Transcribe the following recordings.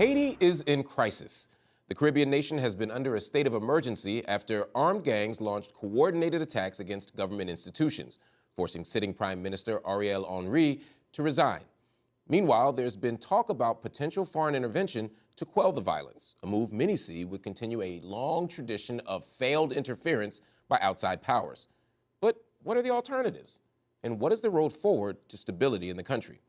Haiti is in crisis. The Caribbean nation has been under a state of emergency after armed gangs launched coordinated attacks against government institutions, forcing sitting Prime Minister Ariel Henry to resign. Meanwhile, there's been talk about potential foreign intervention to quell the violence, a move many see would continue a long tradition of failed interference by outside powers. But what are the alternatives? And what is the road forward to stability in the country?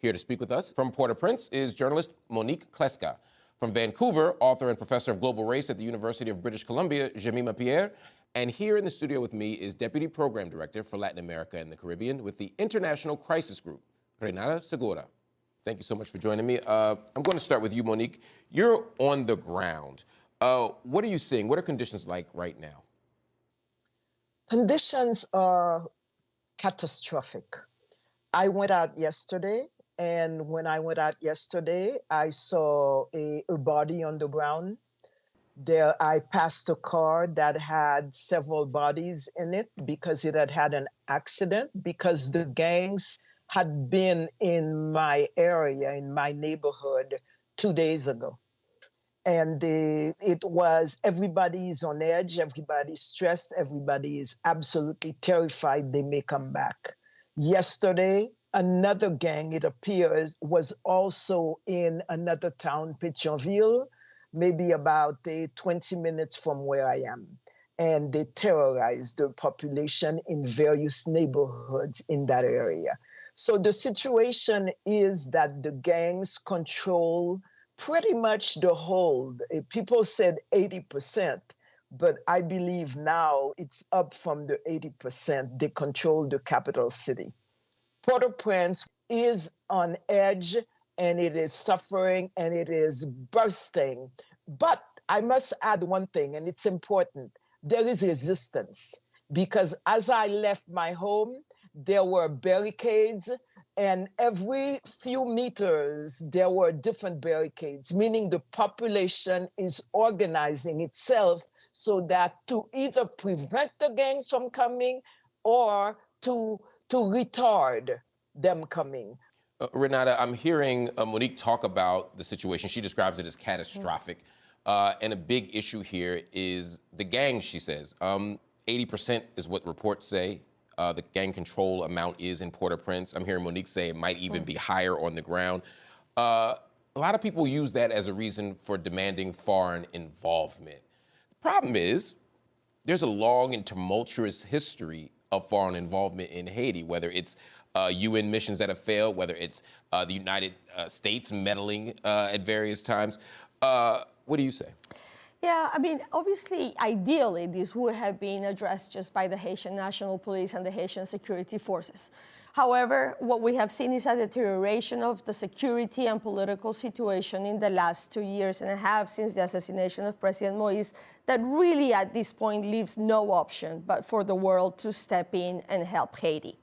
Here to speak with us from Port-au-Prince is journalist Monique Clesca. From Vancouver, author and professor of global race at the University of British Columbia, Jemima Pierre. And here in the studio with me is Deputy Program Director for Latin America and the Caribbean with the International Crisis Group, Renata Segura. Thank you so much for joining me. I'm going to start with you, Monique. You're on the ground. What are you seeing? What are conditions like right now? Conditions are catastrophic. I went out yesterday, and when I went out yesterday, I saw a body on the ground. There, I passed a car that had several bodies in it because it had had an accident, because the gangs had been in my area, in my neighborhood 2 days ago. And it was, everybody's on edge, everybody's stressed, everybody is absolutely terrified they may come back. Yesterday, another gang, it appears, was also in another town, Pétionville, maybe about 20 minutes from where I am. And they terrorized the population in various neighborhoods in that area. So the situation is that the gangs control pretty much the whole. People said 80%, but I believe now it's up from the 80%. They control the capital city. Port-au-Prince is on edge, and it is suffering, and it is bursting. But I must add one thing, and it's important. There is resistance, because as I left my home, there were barricades, and every few meters, there were different barricades, meaning the population is organizing itself so that to either prevent the gangs from coming or to retard them coming. Renata, I'm hearing Monique talk about the situation. She describes it as catastrophic. And a big issue here is the gangs, she says. 80% is what reports say the gang control amount is in Port-au-Prince. I'm hearing Monique say it might even be higher on the ground. A lot of people use that as a reason for demanding foreign involvement. The problem is there's a long and tumultuous history of foreign involvement in Haiti, whether it's UN missions that have failed, whether it's the United States meddling at various times. What do you say? Yeah, I mean, obviously, ideally, this would have been addressed just by the Haitian National Police and the Haitian security forces. However, what we have seen is a deterioration of the security and political situation in the last 2 years and a half since the assassination of President Moïse that really at this point leaves no option but for the world to step in and help Haiti.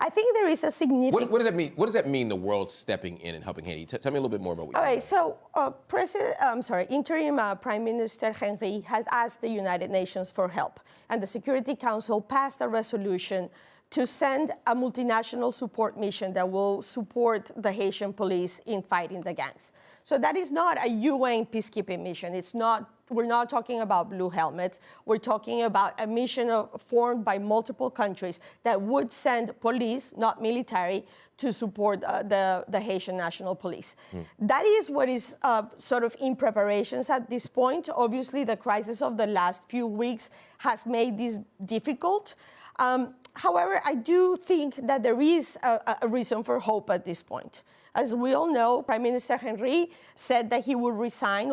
I think there is a significant... What does that mean? What does that mean, the world stepping in and helping Haiti? Tell me a little bit more about what you mean. So, interim Prime Minister Henry has asked the United Nations for help, and the Security Council passed a resolution to send a multinational support mission that will support the Haitian police in fighting the gangs. So that is not a UN peacekeeping mission. It's not. We're not talking about blue helmets. We're talking about a mission formed by multiple countries that would send police, not military, to support the Haitian National Police. That is what is sort of in preparations at this point. Obviously, the crisis of the last few weeks has made this difficult. However, I do think that there is a reason for hope at this point. As we all know, Prime Minister Henry said that he would resign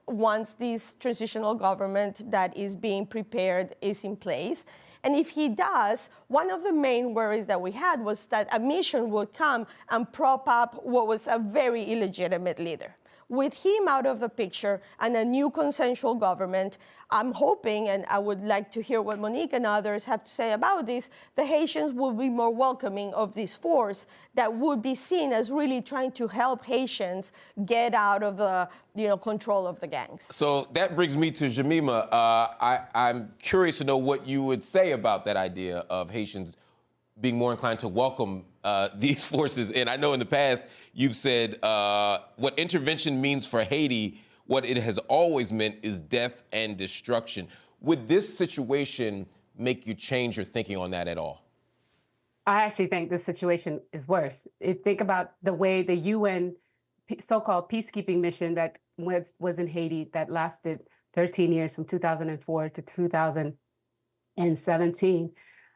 once this transitional government that is being prepared is in place. And if he does, one of the main worries that we had was that a mission would come and prop up what was a very illegitimate leader. With him out of the picture and a new consensual government, I'm hoping, and I would like to hear what Monique and others have to say about this, the Haitians will be more welcoming of this force that would be seen as really trying to help Haitians get out of the control of the gangs. So that brings me to Jemima. I'm curious to know what you would say about that idea of Haitians being more inclined to welcome these forces in. I know in the past you've said what intervention means for Haiti, what it has always meant is death and destruction. Would this situation make you change your thinking on that at all? I actually think this situation is worse. Think about the way the UN so-called peacekeeping mission that was in Haiti that lasted 13 years from 2004 to 2017.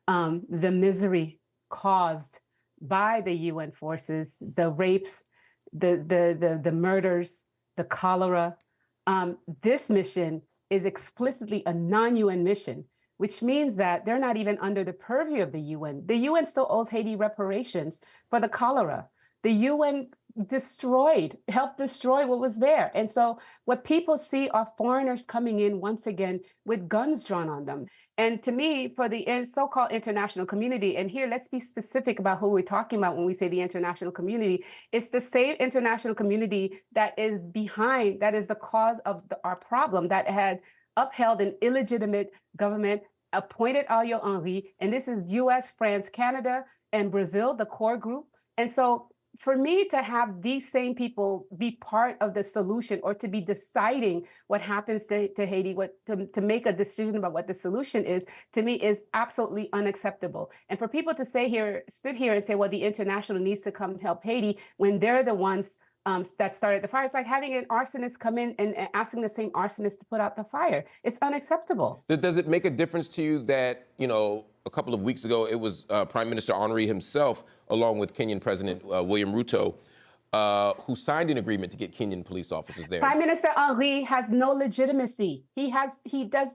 The misery caused by the UN forces, the rapes, the murders, the cholera. This mission is explicitly a non-UN mission, which means that they're not even under the purview of the UN. The UN still owes Haiti reparations for the cholera. The UN helped destroy what was there. And so what people see are foreigners coming in once again with guns drawn on them. And to me, for the so-called international community, and here let's be specific about who we're talking about when we say the international community, it's the same international community that is behind, that is the cause of our problem, that had upheld an illegitimate government, appointed Ariel Henry, and this is US, France, Canada, and Brazil, the core group. And so for me to have these same people be part of the solution or to be deciding what happens to Haiti, to make a decision about what the solution is, to me is absolutely unacceptable. And for people to sit here and say, well, the international needs to come help Haiti when they're the ones that started the fire. It's like having an arsonist come in and asking the same arsonist to put out the fire. It's unacceptable. Does it make a difference to you that, a couple of weeks ago, it was Prime Minister Henry himself, along with Kenyan President William Ruto, who signed an agreement to get Kenyan police officers there? Prime Minister Henry has no legitimacy. He does,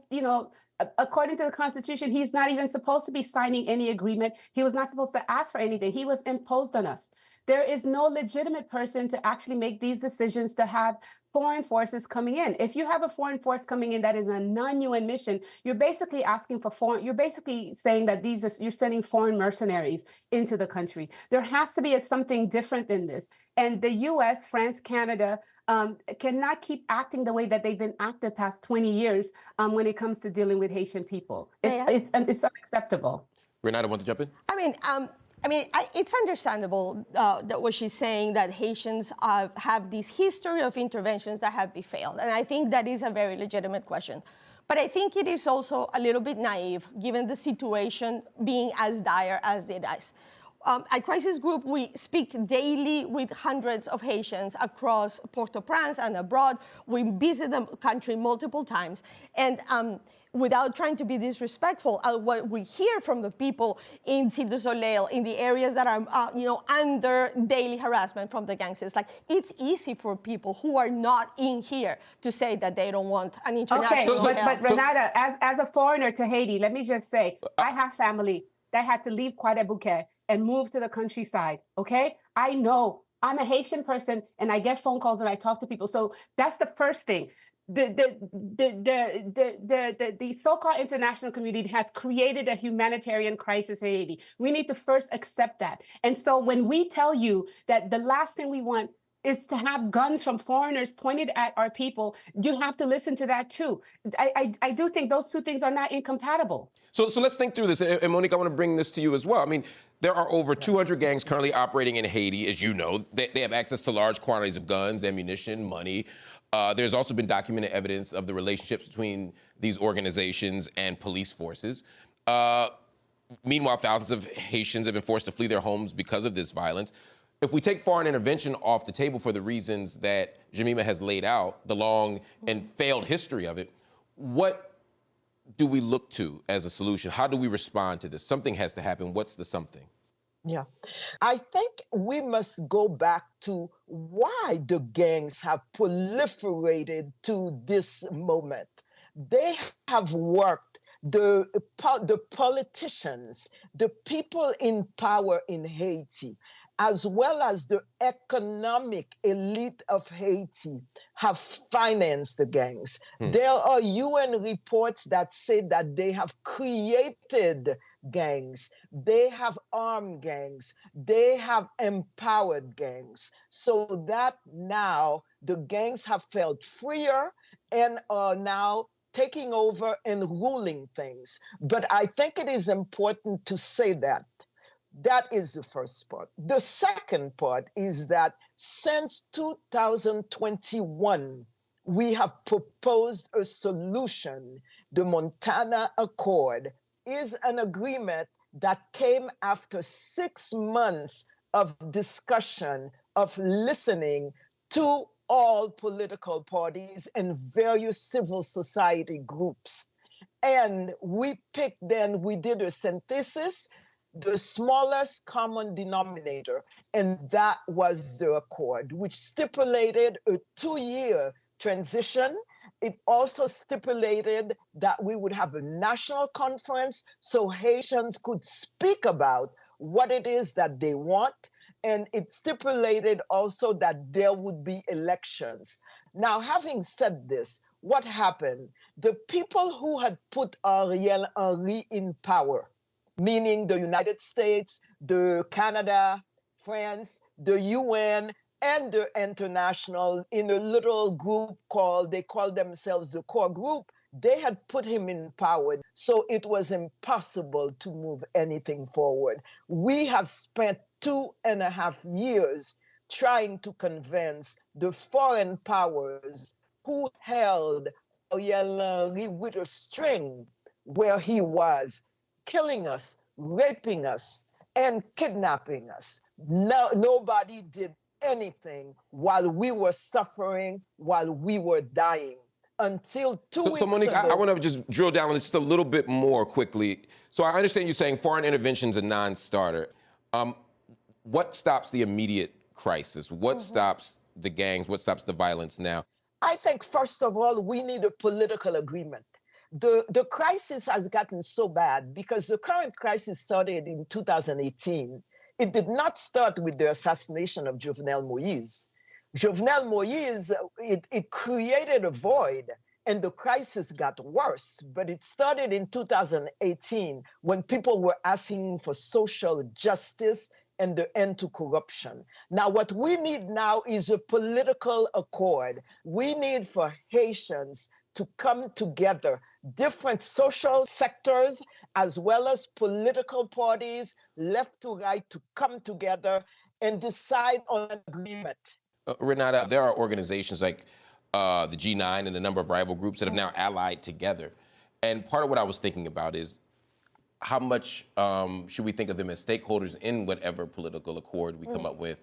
according to the Constitution, he's not even supposed to be signing any agreement. He was not supposed to ask for anything. He was imposed on us. There is no legitimate person to actually make these decisions to have foreign forces coming in. If you have a foreign force coming in that is a non-UN mission, you're basically asking for you're basically saying that you're sending foreign mercenaries into the country. There has to be something different than this. And the US, France, Canada cannot keep acting the way that they've been acting the past 20 years when it comes to dealing with Haitian people. It's unacceptable. Renata, want to jump in? It's understandable that what she's saying, that Haitians have this history of interventions that have been failed. And I think that is a very legitimate question. But I think it is also a little bit naive, given the situation being as dire as it is. At Crisis Group, we speak daily with hundreds of Haitians across Port-au-Prince and abroad. We visit the country multiple times. And without trying to be disrespectful, what we hear from the people in Cité du Soleil, in the areas that are, under daily harassment from the gangs, is like, it's easy for people who are not in here to say that they don't want an international help. But Renata, as a foreigner to Haiti, let me just say, I have family that had to leave Croix-des-Bouquets and move to the countryside, okay? I know. I'm a Haitian person, and I get phone calls and I talk to people. So that's the first thing. The so-called international community has created a humanitarian crisis in Haiti. We need to first accept that. And so when we tell you that the last thing we want is to have guns from foreigners pointed at our people, you have to listen to that too. I do think those two things are not incompatible. So let's think through this. And Monique, I want to bring this to you as well. I mean, there are over 200 gangs currently operating in Haiti, as you know. They have access to large quantities of guns, ammunition, money. There's also been documented evidence of the relationships between these organizations and police forces. Meanwhile, thousands of Haitians have been forced to flee their homes because of this violence. If we take foreign intervention off the table for the reasons that Jemima has laid out, the long and failed history of it, what do we look to as a solution? How do we respond to this? Something has to happen. What's the something? Yeah, I think we must go back to why the gangs have proliferated to this moment. They have worked, the politicians, the people in power in Haiti, as well as the economic elite of Haiti, have financed the gangs. There are UN reports that say that they have created gangs, they have armed gangs, they have empowered gangs, so that now the gangs have felt freer and are now taking over and ruling things. But I think it is important to say that That is the first part. The second part is that since 2021, we have proposed a solution. The Montana Accord is an agreement that came after 6 months of discussion, of listening to all political parties and various civil society groups. And we did a synthesis, the smallest common denominator, and that was the accord, which stipulated a 2-year transition. It also stipulated that we would have a national conference so Haitians could speak about what it is that they want. And it stipulated also that there would be elections. Now, having said this, what happened? The people who had put Ariel Henry in power, meaning the United States, the Canada, France, the UN, and the international, in a little group they call themselves the core group, they had put him in power. So it was impossible to move anything forward. We have spent 2.5 years trying to convince the foreign powers who held Ariel Henry with a string where he was, killing us, raping us, and kidnapping us. No, nobody did anything while we were suffering, while we were dying. Until two weeks So Monique, ago. I want to just drill down on this just a little bit more quickly. So I understand you saying foreign intervention is a non-starter. What stops the immediate crisis? What stops the gangs? What stops the violence now? I think, first of all, we need a political agreement. The crisis has gotten so bad because the current crisis started in 2018. It did not start with the assassination of Jovenel Moïse. Jovenel Moïse, it created a void and the crisis got worse. But it started in 2018 when people were asking for social justice and the end to corruption. Now, what we need now is a political accord. We need for Haitians to come together, different social sectors, as well as political parties, left to right, to come together and decide on an agreement. Renata, there are organizations like the G9 and a number of rival groups that have now allied together. And part of what I was thinking about is how much should we think of them as stakeholders in whatever political accord we come up with?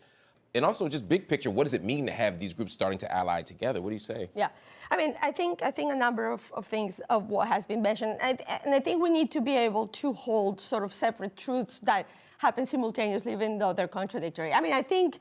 And also, just big picture, what does it mean to have these groups starting to ally together? What do you say? Yeah, I mean, I think a number of things of what has been mentioned, and I think we need to be able to hold sort of separate truths that happen simultaneously, even though they're contradictory. I mean, I think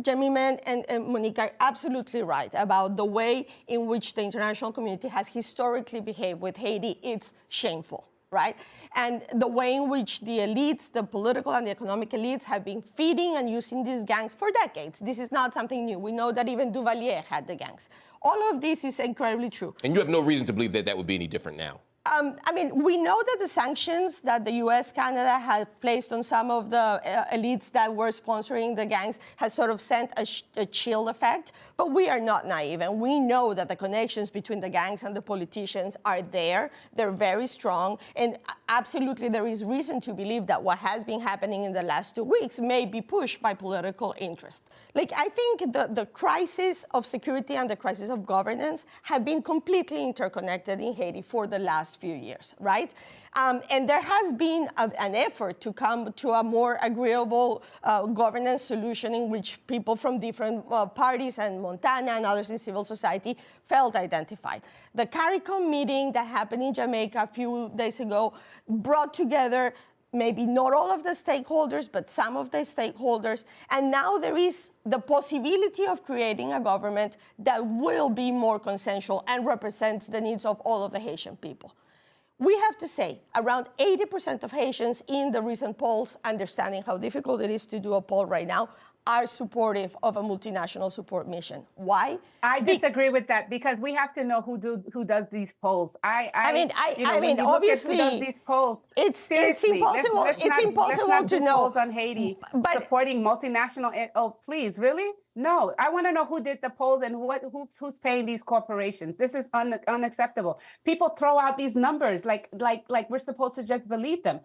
Jemima and Monique are absolutely right about the way in which the international community has historically behaved with Haiti. It's shameful, right? And the way in which the elites, the political and the economic elites, have been feeding and using these gangs for decades. This is not something new. We know that even Duvalier had the gangs. All of this is incredibly true. And you have no reason to believe that that would be any different now. I mean, we know that the sanctions that the U.S., Canada had placed on some of the elites that were sponsoring the gangs has sort of sent a chill effect. But we are not naive, and we know that the connections between the gangs and the politicians are there. They're very strong, and absolutely there is reason to believe that what has been happening in the last 2 weeks may be pushed by political interest. Like, I think the crisis of security and the crisis of governance have been completely interconnected in Haiti for the last few years, right? And there has been an effort to come to a more agreeable governance solution in which people from different parties and Montana and others in civil society felt identified. The CARICOM meeting that happened in Jamaica a few days ago brought together maybe not all of the stakeholders, but some of the stakeholders. And now there is the possibility of creating a government that will be more consensual and represents the needs of all of the Haitian people. We have to say, around 80% of Haitians in the recent polls, understanding how difficult it is to do a poll right now, are supportive of a multinational support mission. Why? I disagree with that because we have to know who does these polls. I mean, obviously, who does these polls. It's impossible. It's impossible to know. Polls on Haiti supporting multinational. Oh, please, really? No, I want to know who did the polls and who's paying these corporations. This is unacceptable. People throw out these numbers like we're supposed to just believe them.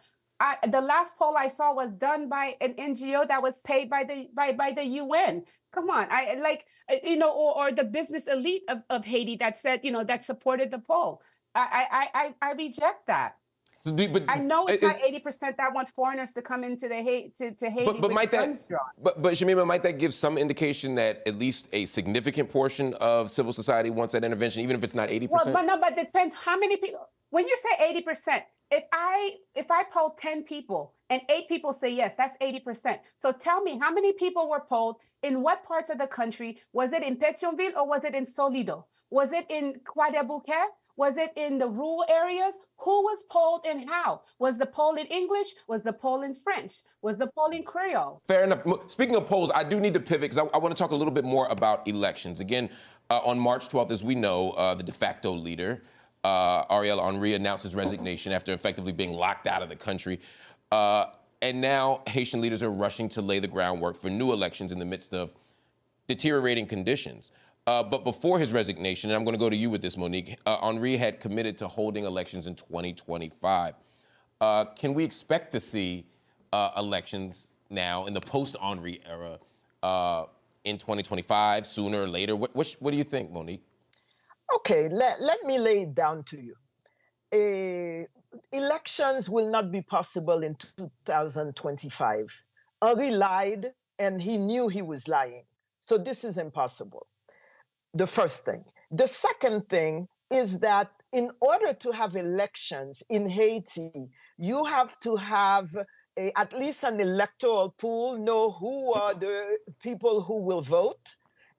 The last poll I saw was done by an NGO that was paid by the UN. Come on, or the business elite of Haiti that said, that supported the poll. I reject that. But I know it's not 80% that want foreigners to come into to Haiti with guns drawn. But Jemima, might that give some indication that at least a significant portion of civil society wants that intervention, even if it's not 80%? Well, but it depends how many people. When you say 80%, if I poll 10 people and 8 people say yes, that's 80%. So tell me, how many people were polled in what parts of the country? Was it in Pétionville or was it in Solido? Was it in Croix des Bouquets? Was it in the rural areas? Who was polled and how? Was the poll in English? Was the poll in French? Was the poll in Creole? Fair enough. Speaking of polls, I do need to pivot because I want to talk a little bit more about elections. Again, on March 12th, as we know, the de facto leader, Ariel Henry, announced his resignation after effectively being locked out of the country. And now Haitian leaders are rushing to lay the groundwork for new elections in the midst of deteriorating conditions. But before his resignation, and I'm going to go to you with this, Monique, Henry had committed to holding elections in 2025. Can we expect to see elections now in the post-Henry era in 2025, sooner or later? What do you think, Monique? Okay, let me lay it down to you. Elections will not be possible in 2025. Henry lied, and he knew he was lying. So this is impossible. The first thing. The second thing is that in order to have elections in Haiti, you have to have at least an electoral pool, know who are the people who will vote,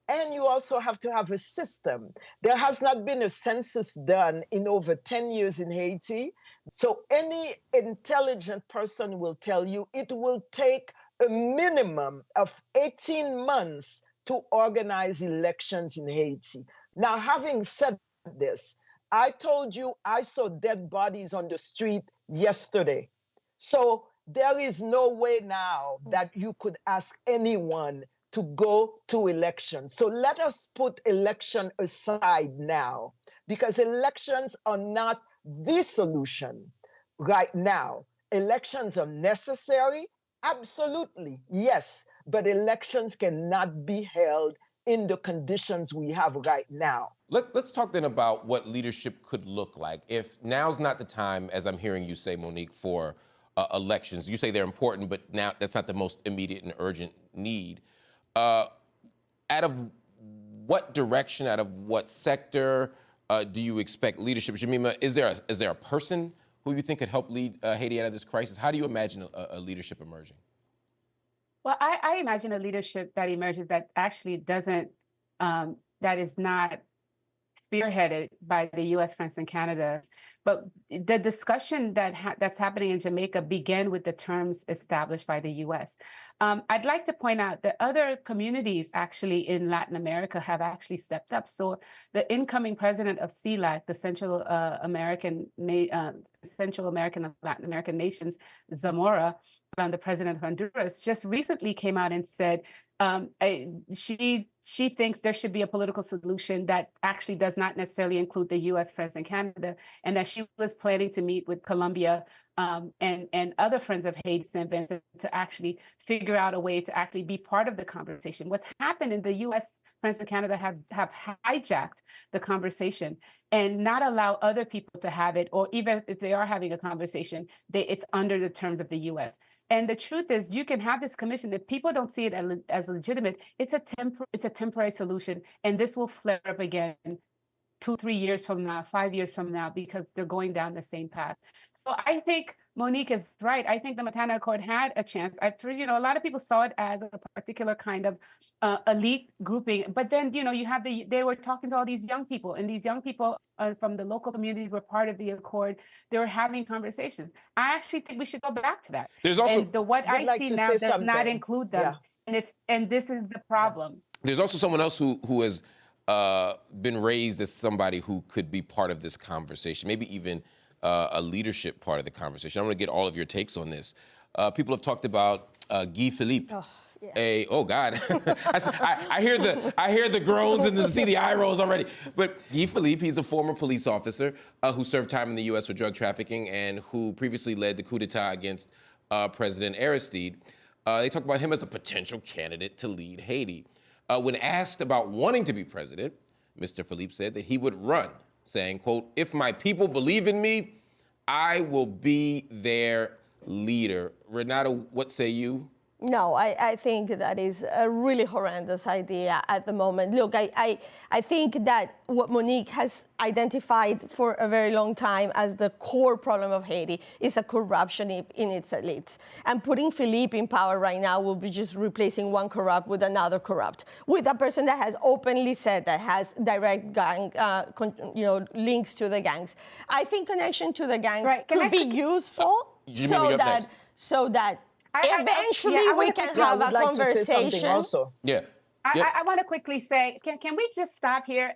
and you also have to have a system. There has not been a census done in over 10 years in Haiti, so any intelligent person will tell you it will take a minimum of 18 months to organize elections in Haiti. Now, having said this, I told you I saw dead bodies on the street yesterday. So there is no way now that you could ask anyone to go to elections. So let us put election aside now, because elections are not the solution right now. Elections are necessary, absolutely, yes, but elections cannot be held in the conditions we have right now. Let's talk then about what leadership could look like. If now's not the time, as I'm hearing you say, Monique, for elections. You say they're important, but now that's not the most immediate and urgent need. Out of what direction, out of what sector do you expect leadership? Jemima, is there a person who you think could help lead Haiti out of this crisis? How do you imagine a leadership emerging? Well, I imagine a leadership that emerges that actually doesn't, that is not spearheaded by the U.S., France, and Canada. But the discussion that's happening in Jamaica began with the terms established by the U.S. I'd like to point out that other communities actually in Latin America have actually stepped up. So the incoming president of CELAC, the Central American and Latin American nations, Zamora, the president of Honduras, just recently came out and said she thinks there should be a political solution that actually does not necessarily include the U.S., France, and Canada, and that she was planning to meet with Colombia and other friends of Haiti to actually figure out a way to actually be part of the conversation. What's happened in the U.S., France, and Canada have hijacked the conversation and not allow other people to have it, or even if they are having a conversation, it's under the terms of the U.S. And the truth is, you can have this commission. If people don't see it as legitimate, it's a temporary solution, and this will flare up again 2-3 years from now, 5 years from now, because they're going down the same path. So I think Monique is right. I think the Montana Accord had a chance. A lot of people saw it as a particular kind of elite grouping, but then they were talking to all these young people, and these young people from the local communities were part of the Accord. They were having conversations. I actually think we should go back to that. There's also what I see now does not include them, yeah. And this is the problem. There's also someone else who has been raised as somebody who could be part of this conversation, maybe even a leadership part of the conversation. I want to get all of your takes on this. People have talked about Guy Philippe. Yeah. Oh God, I hear the groans and see the eye rolls already. But Guy Philippe, he's a former police officer who served time in the U.S. for drug trafficking and who previously led the coup d'etat against President Aristide. They talk about him as a potential candidate to lead Haiti. When asked about wanting to be president, Mr. Philippe said that he would run, saying, quote, "If my people believe in me, I will be their leader." Renata, what say you? No, I think that is a really horrendous idea at the moment. Look, I think that what Monique has identified for a very long time as the core problem of Haiti is a corruption in its elites. And putting Philippe in power right now will be just replacing one corrupt with another corrupt, with a person that has openly said that has direct gang, links to the gangs. I think connection to the gangs could be useful so that eventually we can have a conversation. Also. Yeah. I want to quickly say, can we just stop here?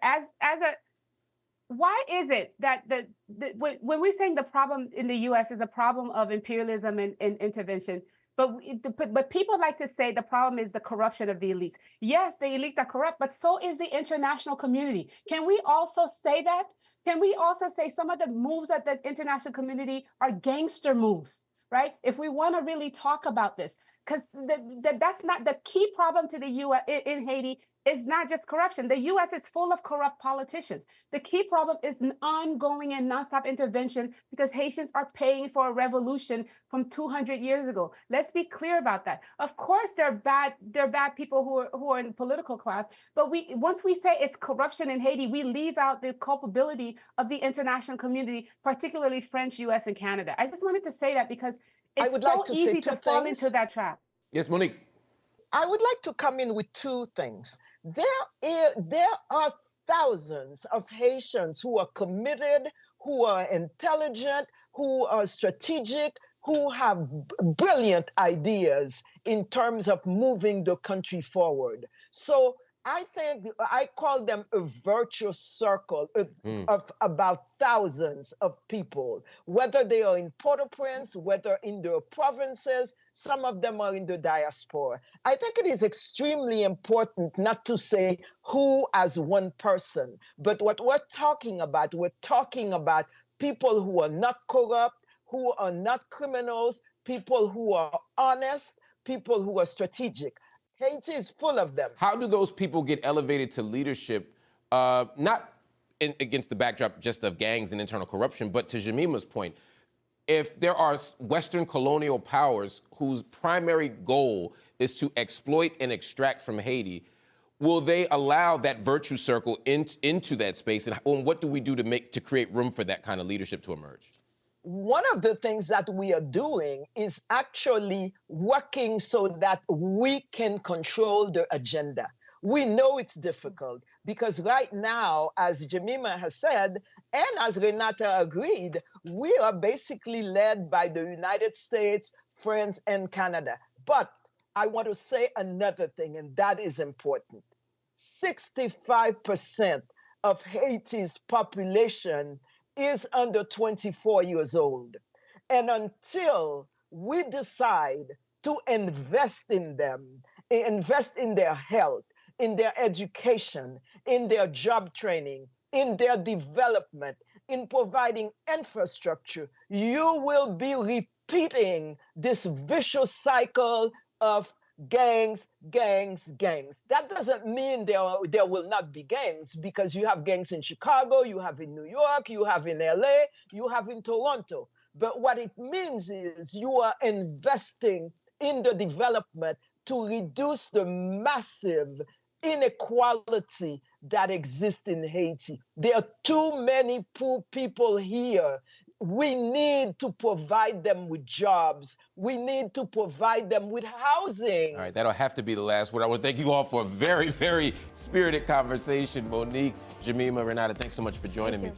Why is it that when we're saying the problem in the U.S. is a problem of imperialism and intervention, but people like to say the problem is the corruption of the elites. Yes, the elites are corrupt, but so is the international community. Can we also say that? Can we also say some of the moves that the international community are gangster moves? Right? If we want to really talk about this, because that's not the key problem to the U.S. in Haiti is not just corruption. The U.S. is full of corrupt politicians. The key problem is an ongoing and nonstop intervention because Haitians are paying for a revolution from 200 years ago. Let's be clear about that. Of course, they're bad people who are in political class, but once we say it's corruption in Haiti, we leave out the culpability of the international community, particularly French, U.S., and Canada. I just wanted to say that because it's so easy to fall into that trap. Yes, Monique. I would like to come in with two things. There are thousands of Haitians who are committed, who are intelligent, who are strategic, who have brilliant ideas in terms of moving the country forward. So I think I call them a virtuous circle of about thousands of people, whether they are in Port-au-Prince, whether in their provinces, some of them are in the diaspora. I think it is extremely important not to say who as one person, but what we're talking about people who are not corrupt, who are not criminals, people who are honest, people who are strategic. Haiti is full of them. How do those people get elevated to leadership, not against the backdrop just of gangs and internal corruption, but to Jemima's point, if there are Western colonial powers whose primary goal is to exploit and extract from Haiti, will they allow that virtue circle into that space? And what do we do to create room for that kind of leadership to emerge? One of the things that we are doing is actually working so that we can control the agenda. We know it's difficult because right now, as Jemima has said, and as Renata agreed, we are basically led by the United States, France, and Canada. But I want to say another thing, and that is important. 65% of Haiti's population is under 24 years old. And until we decide to invest in them, invest in their health, in their education, in their job training, in their development, in providing infrastructure, you will be repeating this vicious cycle of gangs. That doesn't mean there will not be gangs, because you have gangs in Chicago, you have in New York, you have in LA, you have in Toronto. But what it means is you are investing in the development to reduce the massive inequality that exists in Haiti. There are too many poor people here. We need to provide them with jobs. We need to provide them with housing. All right, that'll have to be the last word. I want to thank you all for a very, very spirited conversation. Monique, Jemima, Renata, thanks so much for joining me.